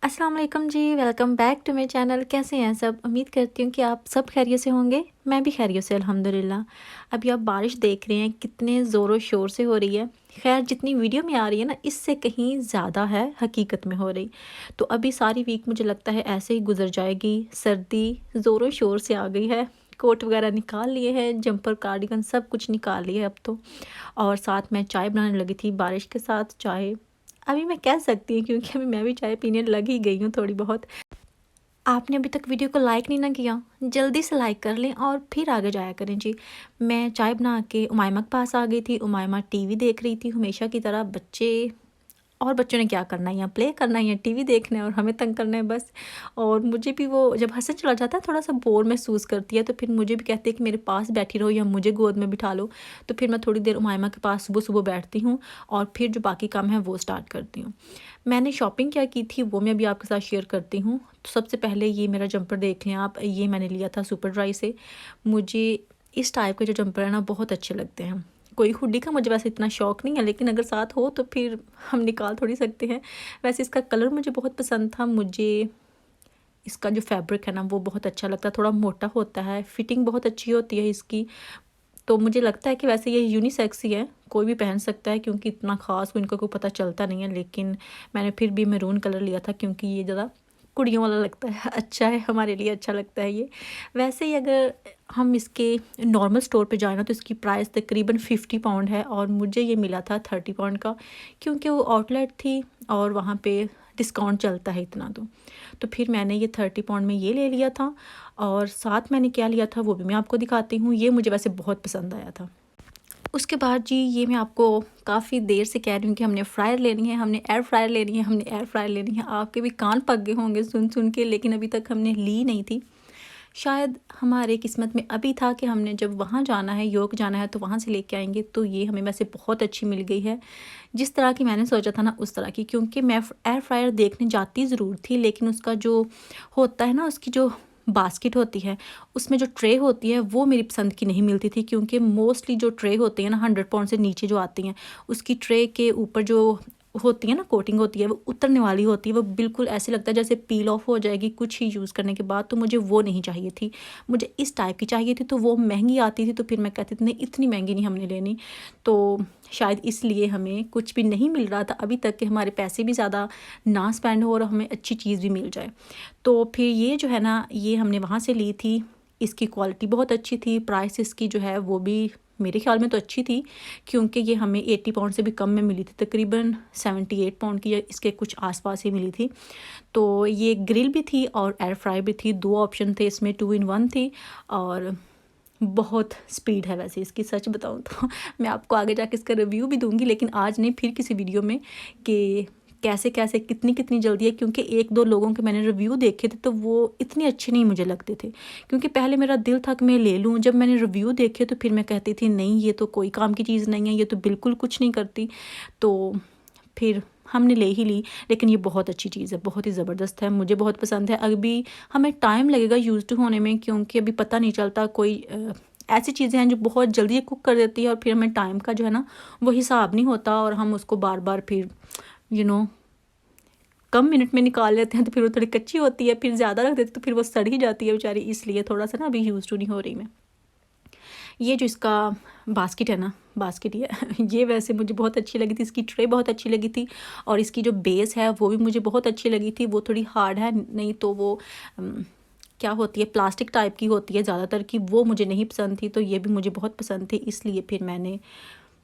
अस्सलाम वालेकुम जी, welcome back to my channel. कैसे हैं सब? उम्मीद करती हूँ कि आप सब खैरियत से होंगे। मैं भी खैरियत से अल्हम्दुलिल्लाह। अभी आप बारिश देख रहे हैं कितने ज़ोरों शोर से हो रही है। खैर जितनी वीडियो में आ रही है ना, इससे कहीं ज़्यादा है हकीकत में हो रही। तो अभी सारी वीक मुझे लगता है ऐसे ही गुजर जाएगी। सर्दी ज़ोरों शोर से आ गई है। कोट वगैरह निकाल लिए हैं, जंपर कार्डिगन सब कुछ निकाल लिए अब तो। और साथ में चाय बनाने लगी थी, बारिश के साथ चाय। अभी मैं कह सकती हूँ क्योंकि अभी मैं भी चाय पीने लग ही गई हूँ थोड़ी बहुत। आपने अभी तक वीडियो को लाइक नहीं ना किया, जल्दी से लाइक कर लें और फिर आगे जाया करें जी। मैं चाय बना के उमायमा के पास आ गई थी। उमायमा टीवी देख रही थी हमेशा की तरह। और बच्चों ने क्या करना है, यहाँ प्ले करना है या टीवी देखना है और हमें तंग करना है बस। और मुझे भी वो जब हसन चला जाता है थोड़ा सा बोर महसूस करती है, तो फिर मुझे भी कहती है कि मेरे पास बैठी रहो या मुझे गोद में बिठा लो। तो फिर मैं थोड़ी देर उमायमा के पास सुबह सुबह बैठती हूँ और फिर जो बाकी काम है वो स्टार्ट करती हूँ। मैंने शॉपिंग क्या की थी वो मैं भी आपके साथ शेयर करती हूँ। तो सबसे पहले ये मेरा जंपर देख लें आप, ये मैंने लिया था सुपर ड्राई से। मुझे इस टाइप के जो जंपर है ना बहुत अच्छे लगते हैं। कोई हुडी का मुझे वैसे इतना शौक़ नहीं है, लेकिन अगर साथ हो तो फिर हम निकाल थोड़ी सकते हैं। वैसे इसका कलर मुझे बहुत पसंद था। मुझे इसका जो फैब्रिक है ना वो बहुत अच्छा लगता है, थोड़ा मोटा होता है, फिटिंग बहुत अच्छी होती है इसकी। तो मुझे लगता है कि वैसे ये यूनिसेक्स ही है, कोई भी पहन सकता है क्योंकि इतना ख़ास इनको कोई पता चलता नहीं है। लेकिन मैंने फिर भी मैरून कलर लिया था क्योंकि ये ज़्यादा कुड़ियों वाला लगता है, अच्छा है, हमारे लिए अच्छा लगता है ये। वैसे ही अगर हम इसके नॉर्मल स्टोर पे जाए ना तो इसकी प्राइस तकरीबन 50 पाउंड है और मुझे ये मिला था 30 पाउंड का, क्योंकि वो आउटलेट थी और वहाँ पे डिस्काउंट चलता है इतना। तो फिर मैंने ये 30 पाउंड में ये ले लिया था। और साथ मैंने क्या लिया था वो भी मैं आपको दिखाती हूँ। ये मुझे वैसे बहुत पसंद आया था। उसके बाद जी ये मैं आपको काफ़ी देर से कह रही हूँ कि हमने फ्रायर लेनी है, हमने एयर फ्रायर लेनी है, हमने एयर फ्रायर लेनी है। आपके भी कान पक गए होंगे सुन सुन के, लेकिन अभी तक हमने ली नहीं थी। शायद हमारे किस्मत में अभी था कि हमने जब वहाँ जाना है, योग जाना है, तो वहाँ से लेके आएंगे। तो ये हमें वैसे बहुत अच्छी मिल गई है, जिस तरह की मैंने सोचा था ना उस तरह की। क्योंकि मैं एयर फ्रायर देखने जाती ज़रूर थी, लेकिन उसका जो होता है ना, उसकी जो बास्केट होती है, उसमें जो ट्रे होती है वो मेरी पसंद की नहीं मिलती थी। क्योंकि मोस्टली जो ट्रे होती है ना 100 पाउंड से नीचे जो आती हैं, उसकी ट्रे के ऊपर जो होती है ना कोटिंग होती है वो उतरने वाली होती है। वो बिल्कुल ऐसे लगता है जैसे पील ऑफ हो जाएगी कुछ ही यूज़ करने के बाद। तो मुझे वो नहीं चाहिए थी, मुझे इस टाइप की चाहिए थी। तो वो महंगी आती थी, तो फिर मैं कहती थी नहीं इतनी महंगी नहीं हमने लेनी। तो शायद इसलिए हमें कुछ भी नहीं मिल रहा था अभी तक कि हमारे पैसे भी ज़्यादा ना स्पेंड हो और हमें अच्छी चीज़ भी मिल जाए। तो फिर ये जो है ना ये हमने वहाँ से ली थी। इसकी क्वालिटी बहुत अच्छी थी, प्राइस इसकी जो है वो भी मेरे ख्याल में तो अच्छी थी, क्योंकि ये हमें 80 पाउंड से भी कम में मिली थी, तकरीबन 78 पाउंड की या इसके कुछ आसपास ही मिली थी। तो ये ग्रिल भी थी और एयर फ्राई भी थी, 2 ऑप्शन थे इसमें, 2 इन 1 थी। और बहुत स्पीड है वैसे इसकी, सच बताऊँ तो मैं आपको आगे जाके इसका रिव्यू भी दूँगी, लेकिन आज नहीं फिर किसी वीडियो में, कि कैसे कैसे कितनी कितनी जल्दी है। क्योंकि 1-2 लोगों के मैंने रिव्यू देखे थे तो वो इतने अच्छे नहीं मुझे लगते थे। क्योंकि पहले मेरा दिल था कि मैं ले लूँ, जब मैंने रिव्यू देखे तो फिर मैं कहती थी नहीं ये तो कोई काम की चीज़ नहीं है, ये तो बिल्कुल कुछ नहीं करती। तो फिर हमने ले ही ली। लेकिन ये बहुत अच्छी चीज़ है, बहुत ही ज़बरदस्त है, मुझे बहुत पसंद है। अभी हमें टाइम लगेगा यूज़ टू होने में, क्योंकि अभी पता नहीं चलता कोई ऐसी चीज़ें हैं जो बहुत जल्दी कुक कर देती है और फिर हमें टाइम का जो है ना वो हिसाब नहीं होता और हम उसको बार बार फिर यू नो कम मिनट में निकाल लेते हैं। तो फिर वो थोड़ी कच्ची होती है, फिर ज़्यादा रख देते तो फिर वो सड़ ही जाती है बेचारी। इसलिए थोड़ा सा ना अभी यूज़ टू नहीं हो रही मैं। ये जो इसका बास्केट है ना, बास्केट ये वैसे मुझे बहुत अच्छी लगी थी। इसकी ट्रे बहुत अच्छी लगी थी और इसकी जो बेस है वो भी मुझे बहुत अच्छी लगी थी। वो थोड़ी हार्ड है, नहीं तो वो क्या होती है प्लास्टिक टाइप की होती है ज़्यादातर की, वो मुझे नहीं पसंद थी। तो ये भी मुझे बहुत पसंद थी, इसलिए फिर मैंने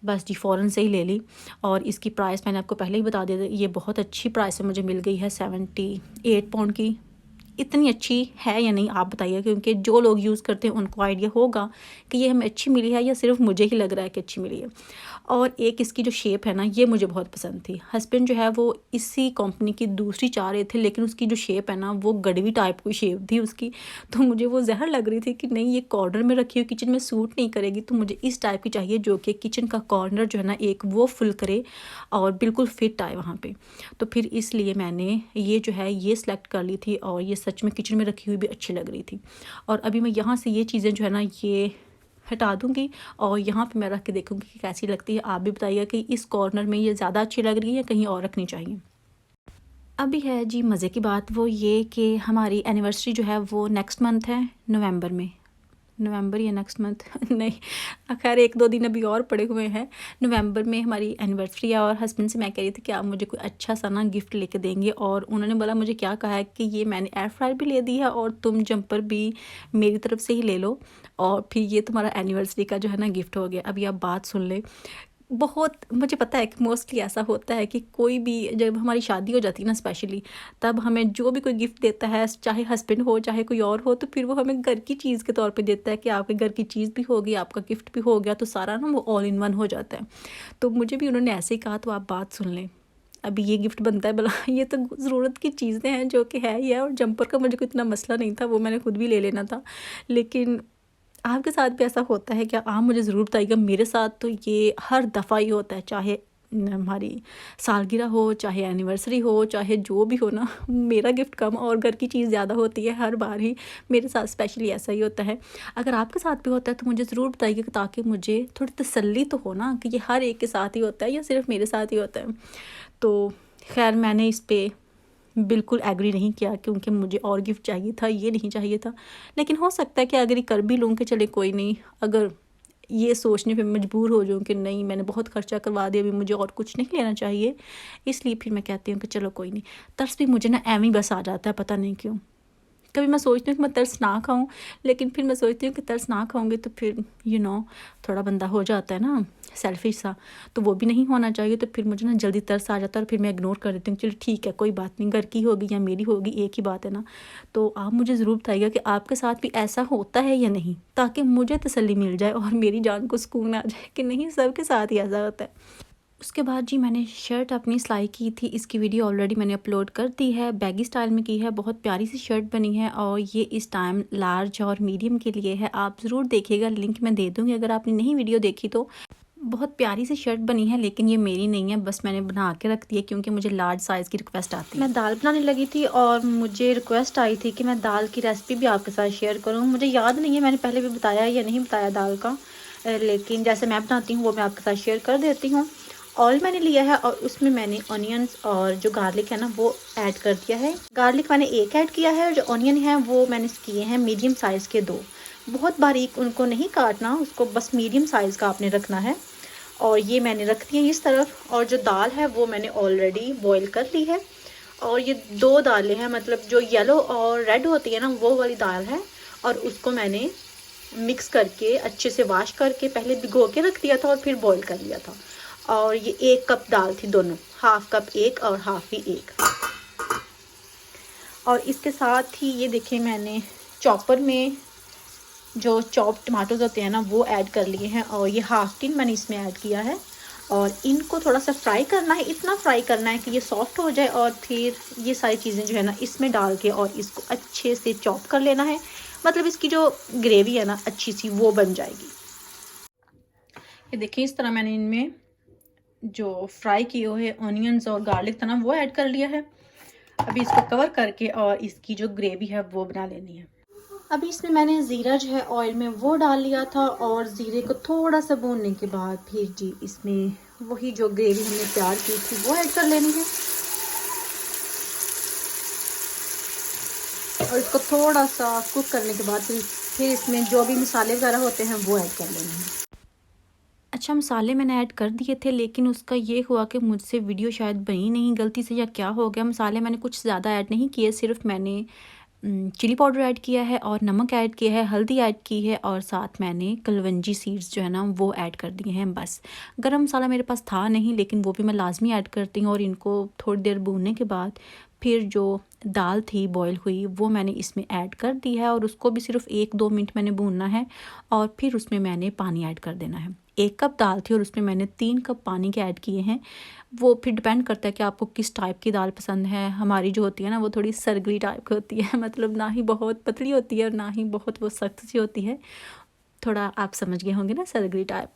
बस जी फ़ौरन से ही ले ली। और इसकी प्राइस मैंने आपको पहले ही बता दिया था, ये बहुत अच्छी प्राइस में मुझे मिल गई है, 78 पाउंड की। इतनी अच्छी है या नहीं आप बताइए, क्योंकि जो लोग यूज़ करते हैं उनको आइडिया होगा कि ये हमें अच्छी मिली है या सिर्फ मुझे ही लग रहा है कि अच्छी मिली है। और एक इसकी जो शेप है ना ये मुझे बहुत पसंद थी। हस्बैंड जो है वो इसी कंपनी की दूसरी चाह रहे थे, लेकिन उसकी जो शेप है ना वो गड़वी टाइप की शेप थी उसकी। तो मुझे वो जहर लग रही थी कि नहीं ये कॉर्नर में रखी हुई किचन में सूट नहीं करेगी। तो मुझे इस टाइप की चाहिए जो कि किचन का कॉर्नर जो है ना एक वो फुल करे और बिल्कुल फिट आए वहाँ पे। तो फिर इसलिए मैंने ये जो है ये सिलेक्ट कर ली थी और ये सच में किचन में रखी हुई भी अच्छी लग रही थी। और अभी मैं यहाँ से ये चीज़ें जो है ना ये हटा दूँगी और यहाँ पे मैं रख के देखूँगी कि कैसी लगती है। आप भी बताइए कि इस कॉर्नर में ये ज़्यादा अच्छी लग रही है या कहीं और रखनी चाहिए। अभी है जी मज़े की बात, वो ये कि हमारी एनिवर्सरी जो है वो नेक्स्ट मंथ है, नवंबर में। नवंबर या नेक्स्ट मंथ नहीं, खैर 1-2 दिन अभी और पड़े हुए हैं। नवंबर में हमारी एनिवर्सरी है और हस्बैंड से मैं कह रही थी कि आप मुझे कोई अच्छा सा ना गिफ्ट लेके देंगे, और उन्होंने बोला मुझे क्या कहा है कि ये मैंने एयर फ्रायर भी ले दी है और तुम जंपर भी मेरी तरफ से ही ले लो, और फिर ये तुम्हारा एनिवर्सरी का जो है ना गिफ्ट हो गया। अभी आप बात सुन ले। बहुत मुझे पता है कि मोस्टली ऐसा होता है कि कोई भी जब हमारी शादी हो जाती है ना स्पेशली, तब हमें जो भी कोई गिफ्ट देता है, चाहे हस्बैंड हो चाहे कोई और हो, तो फिर वो हमें घर की चीज़ के तौर पे देता है कि आपके घर की चीज़ भी होगी, आपका गिफ्ट भी हो गया, तो सारा ना वो ऑल इन वन हो जाता है। तो मुझे भी उन्होंने ऐसे ही कहा, तो आप बात सुन लें। अभी ये गिफ्ट बनता है भला ये तो ज़रूरत की चीज़ें हैं जो कि है ही है, और जंपर का मुझे कोई इतना मसला नहीं था, वो मैंने खुद भी ले लेना था। लेकिन आपके साथ भी ऐसा होता है क्या? आप मुझे ज़रूर बताइएगा। मेरे साथ तो ये हर दफ़ा ही होता है, चाहे हमारी सालगिरह हो, चाहे एनिवर्सरी हो, चाहे जो भी हो ना, मेरा गिफ्ट कम और घर की चीज़ ज़्यादा होती है हर बार ही। मेरे साथ स्पेशली ऐसा ही होता है। अगर आपके साथ भी होता है तो मुझे ज़रूर बताइएगा, ताकि मुझे थोड़ी तसल्ली तो हो ना कि ये हर एक के साथ ही होता है या सिर्फ मेरे साथ ही होता है। तो खैर मैंने इस पे बिल्कुल एग्री नहीं किया, क्योंकि मुझे और गिफ्ट चाहिए था, ये नहीं चाहिए था। लेकिन हो सकता है कि अगर ये कर भी लूँ कि चले कोई नहीं, अगर ये सोचने पे मजबूर हो जाऊँ कि नहीं मैंने बहुत खर्चा करवा दिया, अभी मुझे और कुछ नहीं लेना चाहिए, इसलिए फिर मैं कहती हूँ कि चलो कोई नहीं। तरस भी मुझे ना एवं ही बस आ जाता है, पता नहीं क्यों। कभी मैं सोचती हूँ कि मैं तरस ना खाऊं, लेकिन फिर मैं सोचती हूँ कि तरस ना खाऊंगी तो फिर थोड़ा बंदा हो जाता है ना सेल्फिश सा, तो वो भी नहीं होना चाहिए। तो फिर मुझे ना जल्दी तरस आ जाता है और फिर मैं इग्नोर कर देती हूँ, चलो ठीक है कोई बात नहीं, घर की होगी या मेरी होगी एक ही बात है ना। तो आप मुझे ज़रूर बताइएगा कि आपके साथ भी ऐसा होता है या नहीं, ताकि मुझे तसल्ली मिल जाए और मेरी जान को सुकून आ जाए कि नहीं सबके साथ ही ऐसा होता है। उसके बाद जी मैंने शर्ट अपनी सिलाई की थी, इसकी वीडियो ऑलरेडी मैंने अपलोड कर दी है, बैगी स्टाइल में की है, बहुत प्यारी सी शर्ट बनी है, और ये इस टाइम लार्ज और मीडियम के लिए है। आप ज़रूर देखिएगा, लिंक मैं दे दूँगी अगर आपने नहीं वीडियो देखी तो। बहुत प्यारी सी शर्ट बनी है, लेकिन ये मेरी नहीं है, बस मैंने बना के रख दी है क्योंकि मुझे लार्ज साइज़ की रिक्वेस्ट आती है। मैं दाल बनाने लगी थी और मुझे रिक्वेस्ट आई थी कि मैं दाल की रेसिपी भी आपके साथ शेयर करूँ। मुझे याद नहीं है मैंने पहले भी बताया या नहीं बताया दाल का, लेकिन जैसे मैं बनाती हूँ वो मैं आपके साथ शेयर कर देती हूँ। ऑयल मैंने लिया है और उसमें मैंने ऑनियंस और जो गार्लिक है ना वो ऐड कर दिया है। गार्लिक मैंने एक ऐड किया है और जो ऑनियन है वो मैंने किए हैं मीडियम साइज़ के 2। बहुत बारीक उनको नहीं काटना, उसको बस मीडियम साइज़ का आपने रखना है। और ये मैंने रख दी है इस तरफ, और जो दाल है वो मैंने ऑलरेडी बॉईल कर ली है। और ये 2 दालें हैं, मतलब जो येलो और रेड होती है ना वो वाली दाल है, और उसको मैंने मिक्स करके अच्छे से वॉश करके पहले भिगो के रख दिया था और फिर बॉईल कर लिया था। और ये 1 कप दाल थी, दोनों हाफ कप एक और हाफ ही एक। और इसके साथ ही ये देखिए मैंने चॉपर में जो चॉप टमाटोज होते हैं ना वो ऐड कर लिए हैं, और ये हाफ टीन मैंने इसमें ऐड किया है। और इनको थोड़ा सा फ्राई करना है, इतना फ्राई करना है कि ये सॉफ्ट हो जाए, और फिर ये सारी चीज़ें जो है ना इसमें डाल के और इसको अच्छे से चॉप कर लेना है। मतलब इसकी जो ग्रेवी है ना अच्छी सी वो बन जाएगी। ये देखिए इस तरह मैंने इनमें जो फ्राई किए हुए ऑनियंस और गार्लिक था ना वो ऐड कर लिया है। अभी इसको कवर करके और इसकी जो ग्रेवी है वो बना लेनी है। अभी इसमें मैंने ज़ीरा जो है ऑयल में वो डाल लिया था, और ज़ीरे को थोड़ा सा भूनने के बाद फिर जी इसमें वही जो ग्रेवी हमने तैयार की थी वो ऐड कर लेनी है, और इसको थोड़ा सा कुक करने के बाद फिर इसमें जो भी मसाले वगैरह होते हैं वो ऐड कर लेने हैं। अच्छा मसाले मैंने ऐड कर दिए थे, लेकिन उसका ये हुआ कि मुझसे वीडियो शायद बनी नहीं गलती से, या क्या हो गया। मसाले मैंने कुछ ज़्यादा ऐड नहीं किए, सिर्फ मैंने चिली पाउडर ऐड किया है और नमक ऐड किया है, हल्दी ऐड की है, और साथ मैंने कलवंजी सीड्स जो है ना वो ऐड कर दिए हैं बस। गरम मसाला मेरे पास था नहीं, लेकिन वो भी मैं लाजमी ऐड करती हूँ। और इनको थोड़ी देर भूनने के बाद फिर जो दाल थी बॉईल हुई वो मैंने इसमें ऐड कर दी है, और उसको भी सिर्फ 1-2 मिनट मैंने भूनना है, और फिर उसमें मैंने पानी ऐड कर देना है। 1 कप दाल थी और उसमें मैंने 3 कप पानी के ऐड किए हैं। वो फिर डिपेंड करता है कि आपको किस टाइप की दाल पसंद है। हमारी जो होती है ना वो थोड़ी सरगली टाइप की होती है, मतलब ना ही बहुत पतली होती है और ना ही बहुत वो सख्त सी होती है। थोड़ा आप समझ गए होंगे ना, सरगली टाइप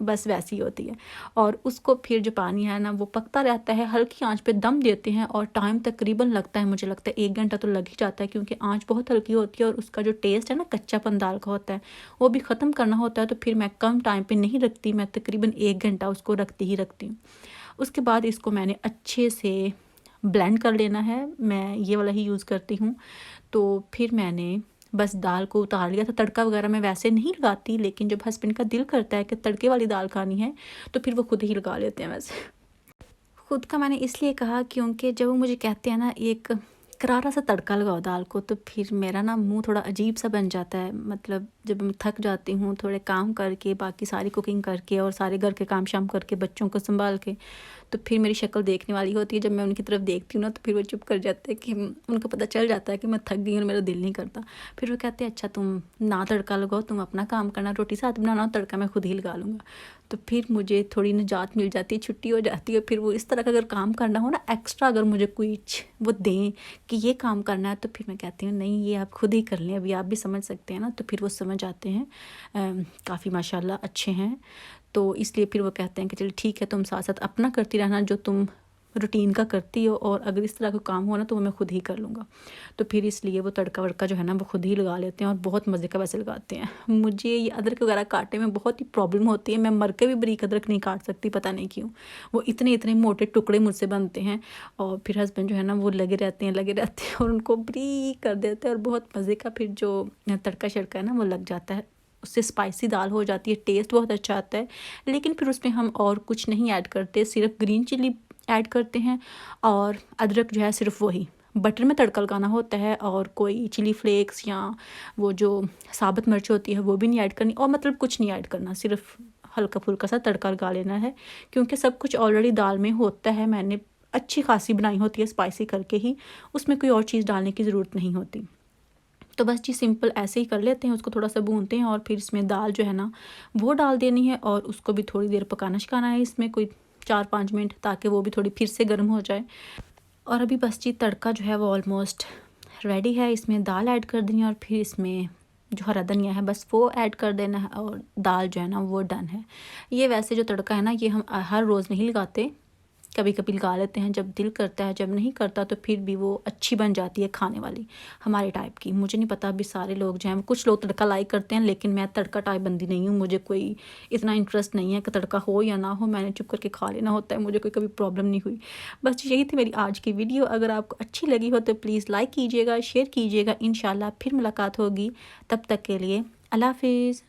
बस वैसी होती है। और उसको फिर जो पानी है ना वो पकता रहता है, हल्की आंच पे दम देते हैं, और टाइम तकरीबन लगता है, मुझे लगता है 1 घंटा तो लग ही जाता है, क्योंकि आंच बहुत हल्की होती है और उसका जो टेस्ट है ना कच्चापन दाल का होता है वो भी ख़त्म करना होता है। तो फिर मैं कम टाइम पे नहीं रखती, मैं तकरीबन 1 घंटा उसको रखती ही रखती हूँ। उसके बाद इसको मैंने अच्छे से ब्लेंड कर लेना है। मैं ये वाला ही यूज़ करती हूँ। तो फिर मैंने बस दाल को उतार लिया था। तड़का वगैरह मैं वैसे नहीं लगाती, लेकिन जब हस्बैंड का दिल करता है कि तड़के वाली दाल खानी है तो फिर वो खुद ही लगा लेते हैं। वैसे खुद का मैंने इसलिए कहा क्योंकि जब वो मुझे कहते हैं ना एक करारा सा तड़का लगाओ दाल को, तो फिर मेरा ना मुंह थोड़ा अजीब सा बन जाता है। मतलब जब मैं थक जाती हूँ थोड़े काम करके, बाकी सारी कुकिंग करके और सारे घर के काम शाम करके, बच्चों को संभाल के, तो फिर मेरी शक्ल देखने वाली होती है। जब मैं उनकी तरफ देखती हूँ ना तो फिर वो चुप कर जाते हैं कि उनको पता चल जाता है कि मैं थक गई और मेरा दिल नहीं करता। फिर वो कहते हैं अच्छा तुम ना तड़का लगाओ, तुम अपना काम करना, रोटी साथ बनाना, तड़का मैं खुद ही लगा लूँगा। तो फिर मुझे थोड़ी निजात मिल जाती है, छुट्टी हो जाती है। फिर वो इस तरह का अगर काम करना हो ना एक्स्ट्रा, अगर मुझे कुछ वो दें कि ये काम करना है, तो फिर मैं कहती हूँ नहीं ये आप खुद ही कर लें, अभी आप भी समझ सकते हैं ना। तो फिर वो समझ आते हैं, काफ़ी माशाल्लाह अच्छे हैं। तो इसलिए फिर वो कहते हैं कि चलो ठीक है, तुम साथ साथ अपना करती रहना जो तुम रूटीन का करती हो, और अगर इस तरह का काम हो ना तो वो मैं खुद ही कर लूँगा। तो फिर इसलिए वो तड़का वड़का जो है ना वो खुद ही लगा लेते हैं, और बहुत मज़े का वैसे लगाते हैं। मुझे ये अदरक वगैरह काटने में बहुत ही प्रॉब्लम होती है। मैं मर के भी बारीक अदरक नहीं काट सकती, पता नहीं क्यों। वो इतने इतने मोटे टुकड़े मुझसे बनते हैं, और फिर हस्बैंड जो है ना वो लगे रहते हैं और उनको बारीक कर देते हैं, और बहुत मज़े का फिर जो तड़का शड़का है ना वो लग जाता है। उससे स्पाइसी दाल हो जाती है, टेस्ट बहुत अच्छा आता है। लेकिन फिर उसमें हम और कुछ नहीं ऐड करते, सिर्फ ग्रीन चिली ऐड करते हैं, और अदरक जो है सिर्फ वही बटर में तड़का लगाना होता है, और कोई चिली फ्लेक्स या वो जो साबुत मिर्च होती है वो भी नहीं ऐड करनी, और मतलब कुछ नहीं ऐड करना, सिर्फ हल्का फुल्का सा तड़का लगा लेना है। क्योंकि सब कुछ ऑलरेडी दाल में होता है, मैंने अच्छी खासी बनाई होती है स्पाइसी करके ही, उसमें कोई और चीज़ डालने की ज़रूरत नहीं होती। तो बस जी सिंपल ऐसे ही कर लेते हैं, उसको थोड़ा सा भूनते हैं, और फिर इसमें दाल जो है ना वो डाल देनी है, और उसको भी थोड़ी देर पकाना शिकाना है इसमें कोई 4-5 मिनट, ताकि वो भी थोड़ी फिर से गर्म हो जाए। और अभी बस जी तड़का जो है वो ऑलमोस्ट रेडी है। इसमें दाल ऐड कर देनी है, और फिर इसमें जो हरा धनिया है बस वो ऐड कर देना है, और दाल जो है ना वो डन है। ये वैसे जो तड़का है ना ये हम हर रोज़ नहीं लगाते, कभी कभी लगा लेते हैं जब दिल करता है, जब नहीं करता तो फिर भी वो अच्छी बन जाती है खाने वाली हमारे टाइप की। मुझे नहीं पता अभी सारे लोग जो हैं, कुछ लोग तड़का लाइक करते हैं, लेकिन मैं तड़का टाइप बंदी नहीं हूँ। मुझे कोई इतना इंटरेस्ट नहीं है कि तड़का हो या ना हो, मैंने चुप करके खा लेना होता है, मुझे कोई कभी प्रॉब्लम नहीं हुई। बस यही थी मेरी आज की वीडियो। अगर आपको अच्छी लगी हो तो प्लीज़ लाइक कीजिएगा, शेयर कीजिएगा। इंशाल्लाह फिर मुलाकात होगी, तब तक के लिए अल्लाह हाफिज़।